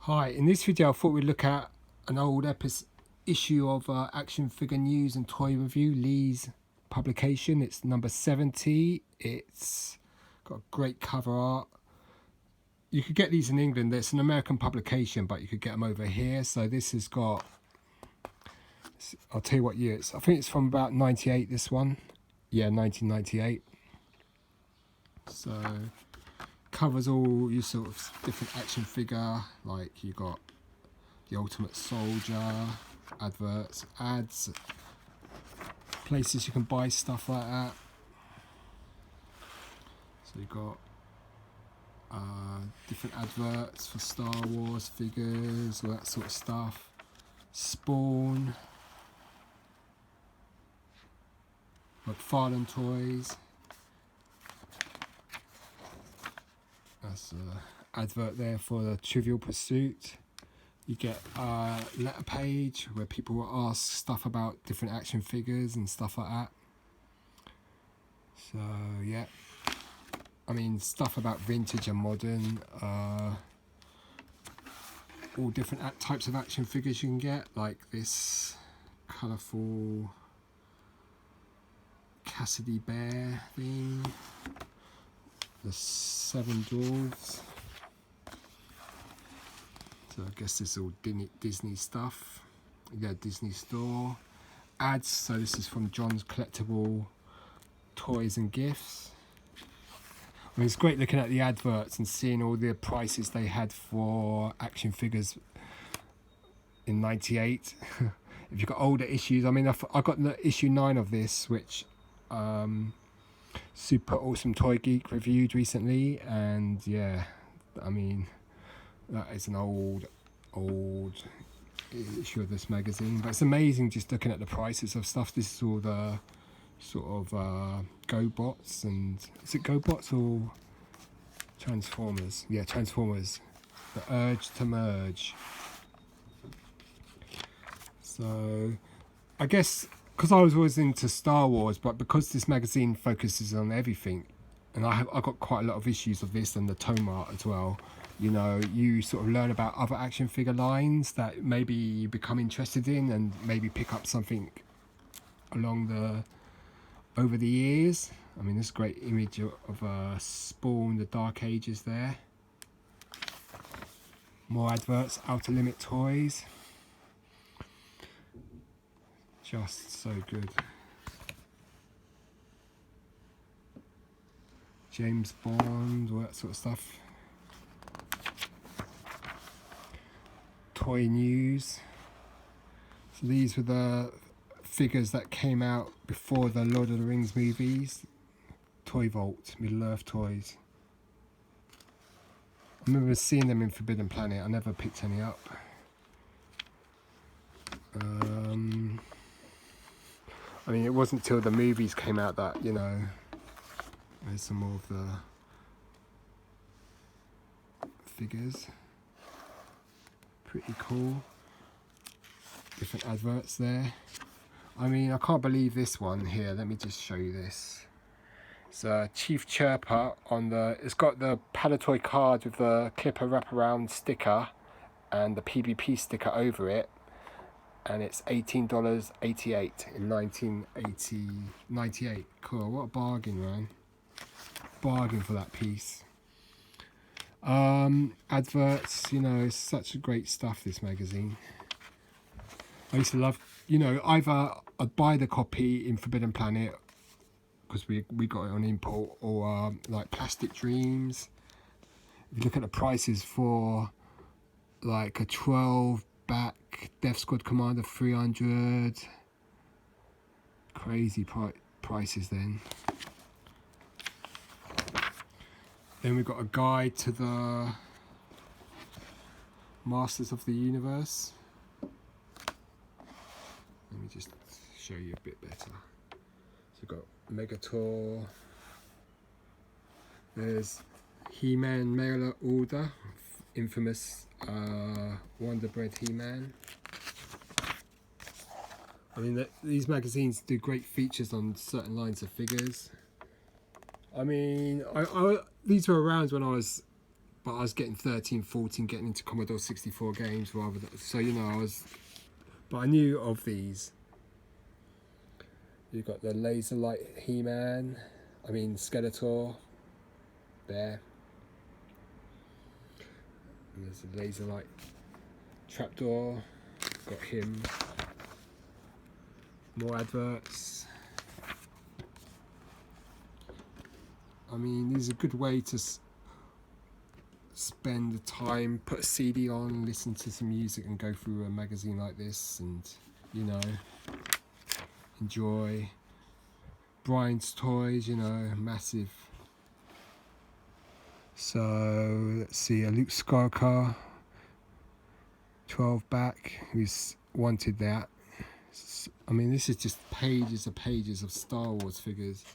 Hi, in this video I thought we'd look at an old issue of Action Figure News and Toy Review, Lee's publication. It's number 70. It's got great cover art. You could get these in England. It's an American publication, but you could get them over here. So this has got, I'll tell you what year it's, I think it's from about 98, this one. Yeah, 1998. So covers all your sort of different action figure, like you got the Ultimate Soldier, adverts, ads, places you can buy stuff like that. So you got different adverts for Star Wars figures, all that sort of stuff. Spawn, McFarlane toys. That's an advert there for the Trivial Pursuit. You get a letter page where people will ask stuff about different action figures and stuff like that. So yeah, I mean stuff about vintage and modern, all different types of action figures you can get, like this colourful Cassidy Bear thing, the Seven Dwarves. So I guess this is all Disney stuff. Yeah, Disney store. Ads, so this is from John's Collectible Toys and Gifts. I mean, it's great looking at the adverts and seeing all the prices they had for action figures in '98. If you've got older issues, I mean, I got the issue 9 of this, which Super Awesome Toy Geek reviewed recently, and yeah, I mean, that is an old issue of this magazine, but it's amazing just looking at the prices of stuff. This is all the sort of GoBots, and is it GoBots or Transformers? Yeah, Transformers. The Urge to Merge. So I guess because I was always into Star Wars, but because this magazine focuses on everything, and I got quite a lot of issues of this and the tome art as well. You know, you sort of learn about other action figure lines that maybe you become interested in, and maybe pick up something over the years. I mean, this great image of Spawn, the Dark Ages there. More adverts, Outer Limit toys. Just so good. James Bond, all that sort of stuff. Toy news. So these were the figures that came out before the Lord of the Rings movies. Toy Vault, Middle Earth toys. I remember seeing them in Forbidden Planet. I never picked any up. I mean, it wasn't till the movies came out that, you know, there's some more of the figures. Pretty cool. Different adverts there. I mean, I can't believe this one here. Let me just show you this. It's Chief Chirper on the, it's got the Palatoy card with the Clipper wraparound sticker and the PVP sticker over it. And it's $18.88 in 1998. Cool, what a bargain, man. Bargain for that piece. Adverts, you know, it's such great stuff, this magazine. I used to love, you know, either I'd buy the copy in Forbidden Planet because we got it on import, or like Plastic Dreams. If you look at the prices for like a 12-back Death Squad Commander 300, crazy prices then. Then we've got a guide to the Masters of the Universe. Let me just show you a bit better. So we've got Megator. There's He-Man Mail Order, infamous Wonder Bread He-Man. I mean, these magazines do great features on certain lines of figures. I mean, these were around when I was but I was getting 13, 14, getting into Commodore 64 games rather than, so you know, but I knew of these. You've got the Laser Light Skeletor, there. And there's a Laser Light Trapdoor, got him. More adverts. I mean, these are a good way to spend the time, put a CD on, listen to some music and go through a magazine like this and, you know, enjoy. Brian's Toys, you know, massive. So, let's see, a Luke Skywalker, 12 back, who's wanted that. I mean, this is just pages and pages of Star Wars figures.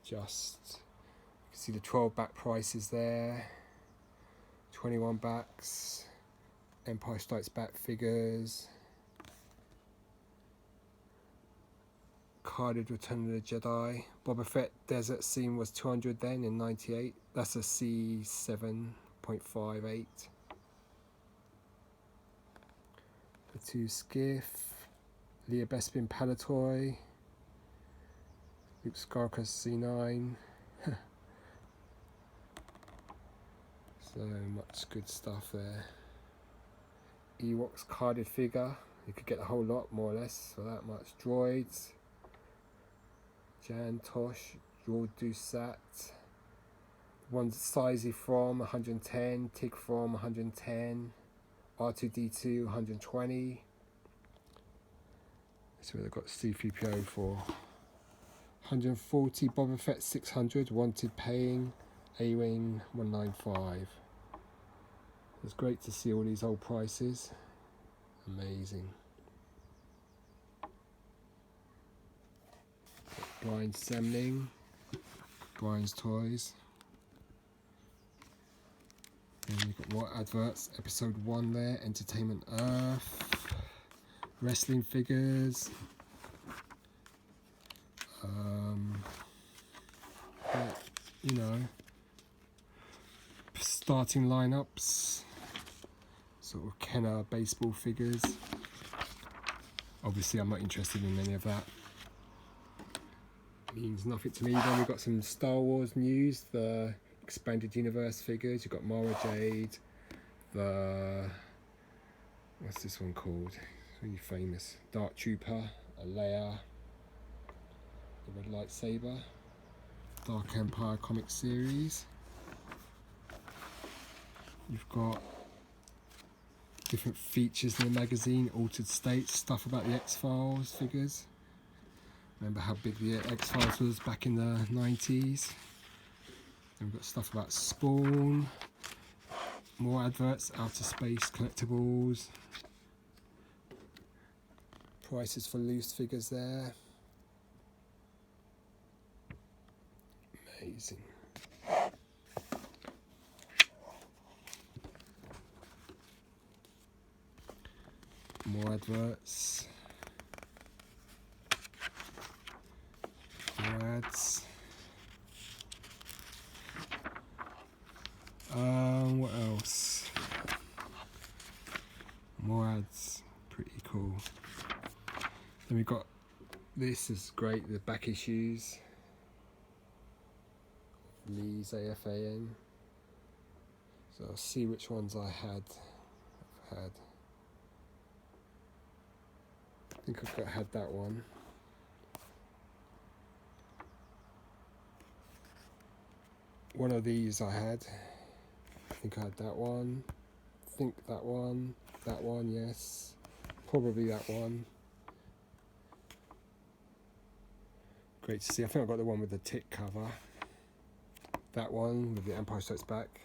Just, you can see the 12 back prices there, 21 backs, Empire Strikes Back figures, carded Return of the Jedi. Boba Fett Desert Scene was 200 then in 98. That's a C7.58. The 2 Skiff, Leia Bespin Palatoy, Luke Skywalker C9. So much good stuff there. Ewoks carded figure. You could get a whole lot, more or less, for that much. Droids. Jan Tosh, George Dusat. One Sizey from 110, Tig from 110, R2D2 120. That's where they've got C3PO for 140, Boba Fett 600, wanted paying, A-Wing 195. It's great to see all these old prices. Amazing. Brian Semling, Brian's Toys. And you've got more adverts. Episode 1 there, Entertainment Earth, wrestling figures. You know, starting lineups, sort of Kenner baseball figures. Obviously, I'm not interested in any of that. Means nothing to me. Then we've got some Star Wars news, the expanded universe figures. You've got Mara Jade, what's this one called? It's really famous. Dark Trooper, a Leia, the red lightsaber, Dark Empire comic series. You've got different features in the magazine, altered states, stuff about the X-Files figures. Remember how big the X-Files was back in the 90s. And we've got stuff about Spawn, more adverts, outer space collectibles, prices for loose figures there. Amazing. More adverts. More ads. What else? More ads. Pretty cool. Then we got, this is great, the back issues. Lee's AFAN. So I'll see which ones I've had. I think I've had that one. One of these I had. I think I had that one. I think that one, yes. Probably that one. Great to see. I think I got the one with the tick cover. That one with the Empire Strikes Back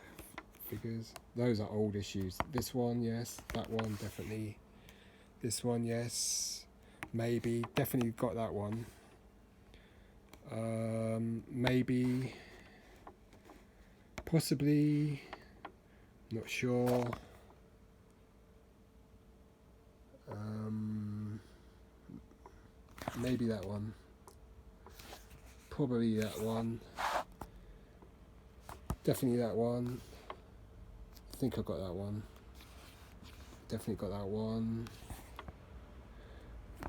figures. Those are old issues. This one, yes. That one, definitely. This one, yes. Maybe. Definitely got that one. Maybe. Possibly. Not sure. Maybe that one. Probably that one. Definitely that one. I think I got that one. Definitely got that one.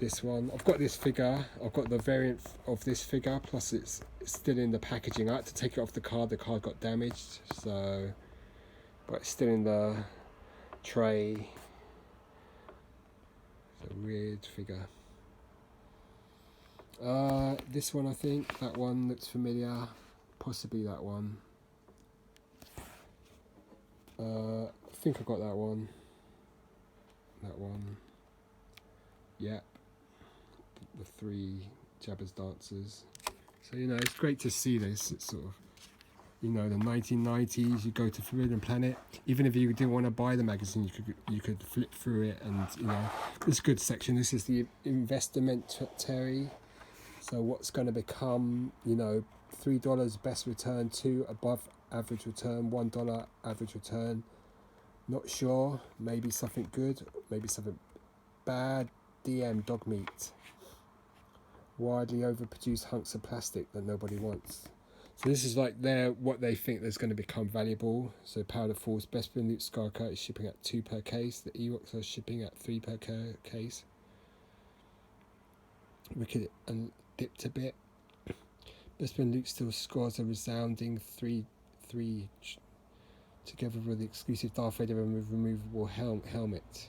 This one. I've got this figure. I've got the variant of this figure. Plus it's still in the packaging. I had to take it off the card. The card got damaged. So, but it's still in the tray. It's a weird figure. This one, I think. That one looks familiar. Possibly that one. I think I got that one. That one. Yeah. The 3 Jabba's dancers. So, you know, it's great to see this. It's sort of, you know, the 1990s, you go to Forbidden Planet. Even if you didn't want to buy the magazine, you could flip through it, and, you know, this is a good section. This is the investmentary. So what's going to become, you know, $3 best return, 2 above average return, $1 average return. Not sure. Maybe something good, maybe something bad. DM dog meat. Widely overproduced hunks of plastic that nobody wants. So this is like what they think there's going to become valuable. So Powder Force Bespin Luke Skywalker is shipping at 2 per case. The Ewoks are shipping at 3 per case. Wicked and dipped a bit. Bespin Luke still scores a resounding 3 together with the exclusive Darth Vader removable helmet.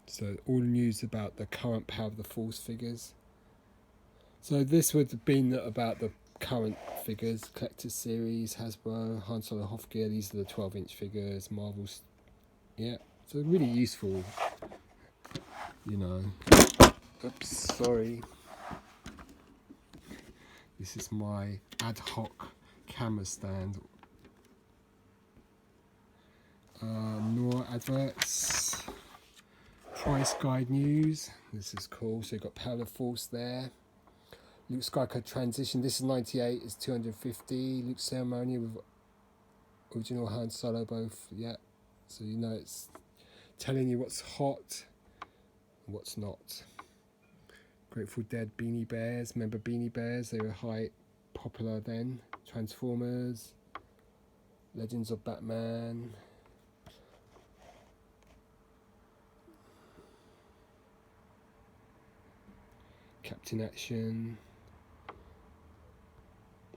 So all the news about the current Power of the Force figures. So this would have been about the current figures, collector's series, Hasbro, Han Solo Hofgear. These are the 12-inch figures, Marvel's. Yeah, so really useful, you know. Oops, sorry. This is my ad hoc camera stand. More adverts. Price guide news. This is cool. So you've got Power of Force there. Luke Skywalker transition. This is 98. It's 250. Luke ceremony with original Han Solo both. Yeah. So you know it's telling you what's hot and what's not. Grateful Dead Beanie Bears. Remember Beanie Bears? They were popular then. Transformers. Legends of Batman. Captain Action,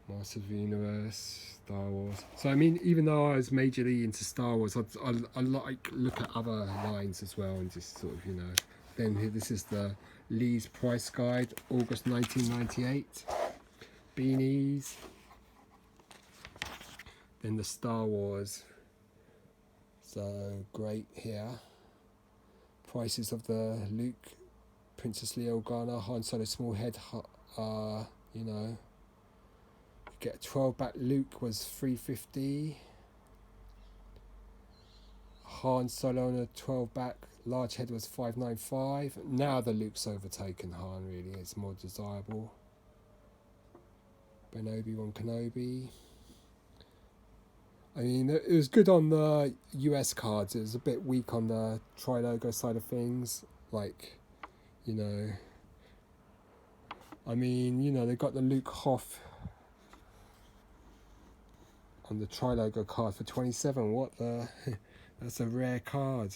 Master of the Universe, Star Wars. So I mean, even though I was majorly into Star Wars, I like look at other lines as well and just sort of, you know. Then here, this is the Lee's Price Guide, August 1998. Beanies. Then the Star Wars. So great here. Prices of the Luke, Princess Leia Organa, Han Solo small head, you know. Get a 12-back Luke was $350. Han Solo on a 12-back large head was $595. Now the Luke's overtaken Han, really. It's more desirable. Obi-Wan Kenobi. I mean, it was good on the US cards. It was a bit weak on the tri-logo side of things. Like, you know, I mean, you know, they got the Luke Hoth on the tri-logo card for 27. What the? That's a rare card.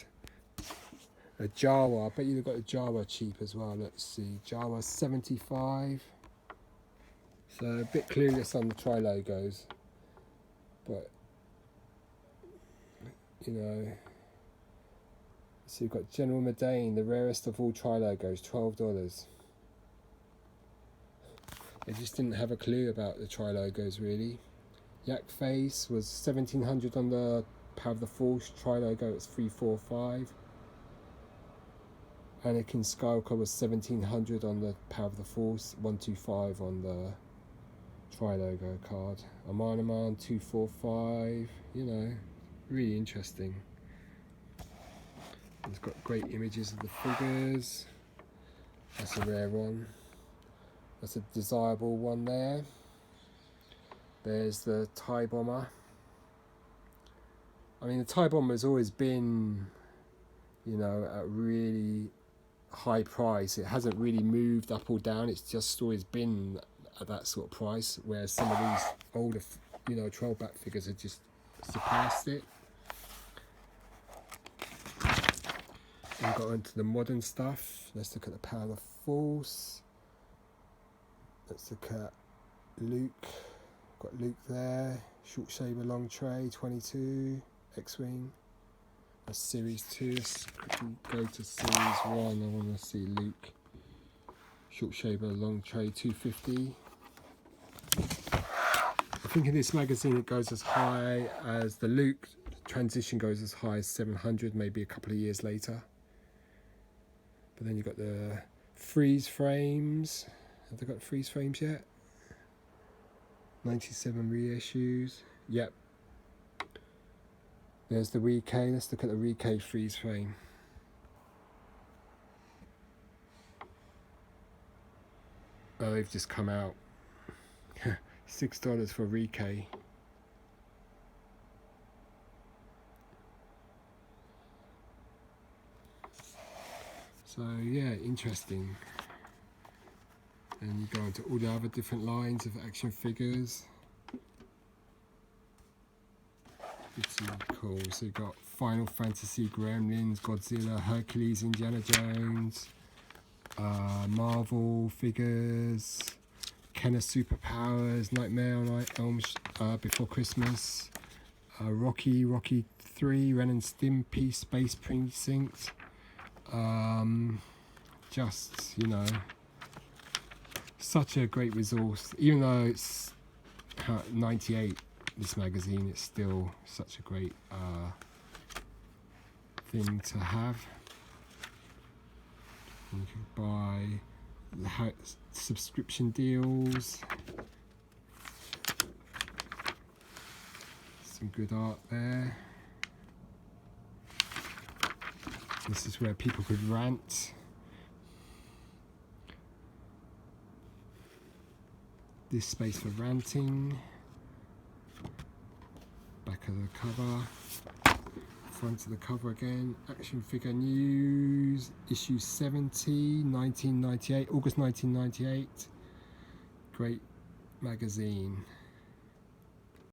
A Jawa. I bet you they got a Jawa cheap as well. Let's see. Jawa 75. So a bit clueless on the tri-logos. But, you know. So you've got General Mudane, the rarest of all tri-logos, $12. They just didn't have a clue about the tri-logos, really. Yak Face was $1,700 on the Power of the Force tri-logo. It's $345. Anakin Skywalker was $1,700 on the Power of the Force, $125 on the tri-logo card. Aman $245. You know, really interesting. It's got great images of the figures. That's a rare one. That's a desirable one there. There's the TIE Bomber. I mean, the TIE Bomber has always been, you know, at a really high price. It hasn't really moved up or down. It's just always been at that sort of price, whereas some of these older, 12-back figures have just surpassed it. And got into the modern stuff. Let's look at the Power of Force. Let's look at Luke. Got Luke there. Short saber, long tray, 22. X-wing. That's Series 2. Let's quickly go to Series 1. I want to see Luke. Short saber, long tray, 250. I think in this magazine it goes as high as the Luke transition goes as high as 700, maybe a couple of years later. But then you've got the freeze frames. Have they got freeze frames yet? 97 reissues. Yep. There's the Re-K. Let's look at the Re-K freeze frame. Oh, they've just come out. $6 for Re-K. So yeah, interesting. And you go into all the other different lines of action figures. It's cool. So you've got Final Fantasy, Gremlins, Godzilla, Hercules, Indiana Jones, Marvel figures, Kenner Superpowers, Nightmare on Elm Before Christmas, Rocky 3, Ren and Stimpy, Space Precinct. Just, such a great resource. Even though it's 98, this magazine, it's still such a great thing to have. You can buy the subscription deals. Some good art there. This is where people could rant. This space for ranting. Back of the cover. Front of the cover again. Action Figure News. Issue 70, 1998. August 1998. Great magazine.